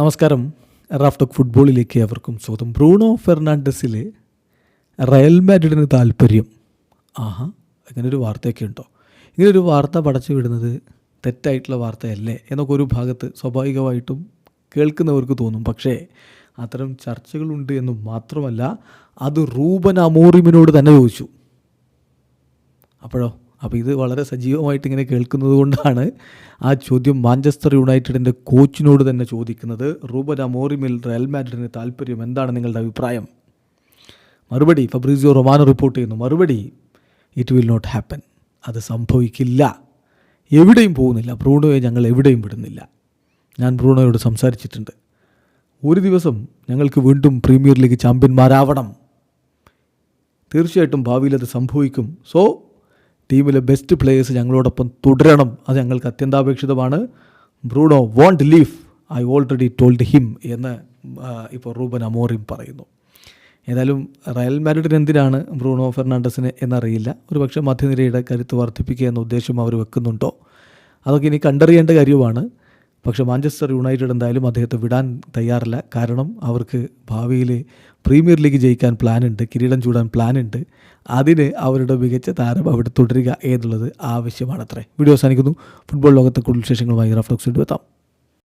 നമസ്കാരം. റാഫ്റ്റോക്ക് ഫുട്ബോളിലേക്ക് അവർക്കും സ്വാഗതം. ബ്രൂണോ ഫെർണാണ്ടസിൽ റയൽ മാഡ്രിഡിന് താല്പര്യം. അങ്ങനൊരു വാർത്തയൊക്കെ ഉണ്ടോ? ഇങ്ങനൊരു വാർത്ത പടച്ചു വിടുന്നത് തെറ്റായിട്ടുള്ള വാർത്തയല്ലേ എന്നൊക്കെ ഒരു ഭാഗത്ത് സ്വാഭാവികമായിട്ടും കേൾക്കുന്നവർക്ക് തോന്നും. പക്ഷേ അത്തരം ചർച്ചകളുണ്ട് എന്ന് മാത്രമല്ല, അത് റൂബൻ അമോറിമിനോട് തന്നെ ചോദിച്ചു. അപ്പോൾ ഇത് വളരെ സജീവമായിട്ട് ഇങ്ങനെ കേൾക്കുന്നത് കൊണ്ടാണ് ആ ചോദ്യം മാഞ്ചസ്റ്റർ യുണൈറ്റഡിൻ്റെ കോച്ചിനോട് തന്നെ ചോദിക്കുന്നത്. റൂബൻ അമോറിമിൽ റയൽ മാഡ്രിഡിന് താല്പര്യം, എന്താണ് നിങ്ങളുടെ അഭിപ്രായം? മറുപടി ഫബ്രീസിയോ റൊമാനോ റിപ്പോർട്ട് ചെയ്യുന്നു. മറുപടി, ഇറ്റ് വിൽ നോട്ട് ഹാപ്പൻ. അത് സംഭവിക്കില്ല. എവിടെയും പോകുന്നില്ല. ബ്രൂണോയെ ഞങ്ങൾ എവിടെയും വിടുന്നില്ല. ഞാൻ ബ്രൂണോയോട് സംസാരിച്ചിട്ടുണ്ട്. ഒരു ദിവസം ഞങ്ങൾക്ക് വീണ്ടും പ്രീമിയർ ലീഗ് ചാമ്പ്യന്മാരാവണം. തീർച്ചയായിട്ടും ഭാവിയിൽ അത് സംഭവിക്കും. സോ ടീമിലെ ബെസ്റ്റ് പ്ലേയേഴ്സ് ഞങ്ങളോടൊപ്പം തുടരണം. അത് ഞങ്ങൾക്ക് അത്യന്താപേക്ഷിതമാണ്. Bruno won't leave, I already told him എന്ന് ഇപ്പോൾ റൂബൻ അമോറിം പറയുന്നു. ഏതായാലും റയൽ മാഡ്രിഡിന് എന്തിനാണ് ബ്രൂണോ ഫെർണാണ്ടസിന് എന്നറിയില്ല. ഒരു പക്ഷേ മധ്യനിരയുടെ കരുത്ത് വർദ്ധിപ്പിക്കുക എന്ന ഉദ്ദേശം അവർ വെക്കുന്നുണ്ടോ? അതൊക്കെ ഇനി കണ്ടറിയേണ്ട കാര്യമാണ്. പക്ഷേ മാഞ്ചസ്റ്റർ യുണൈറ്റഡ് എന്തായാലും അദ്ദേഹത്തെ വിടാൻ തയ്യാറില്ല. കാരണം അവർക്ക് ഭാവിയിൽ പ്രീമിയർ ലീഗ് ജയിക്കാൻ പ്ലാനുണ്ട്, കിരീടം ചൂടാൻ പ്ലാനുണ്ട്. അതിന് അവരുടെ മികച്ച താരം അവിടെ തുടരുക എന്നുള്ളത് ആവശ്യമാണത്രേ. വീഡിയോ അവസാനിക്കുന്നു. ഫുട്ബോൾ ലോകത്തെ കൂടുതൽ വിശേഷങ്ങളുമായി റാഫ്റ്റോക്സ് എത്താം.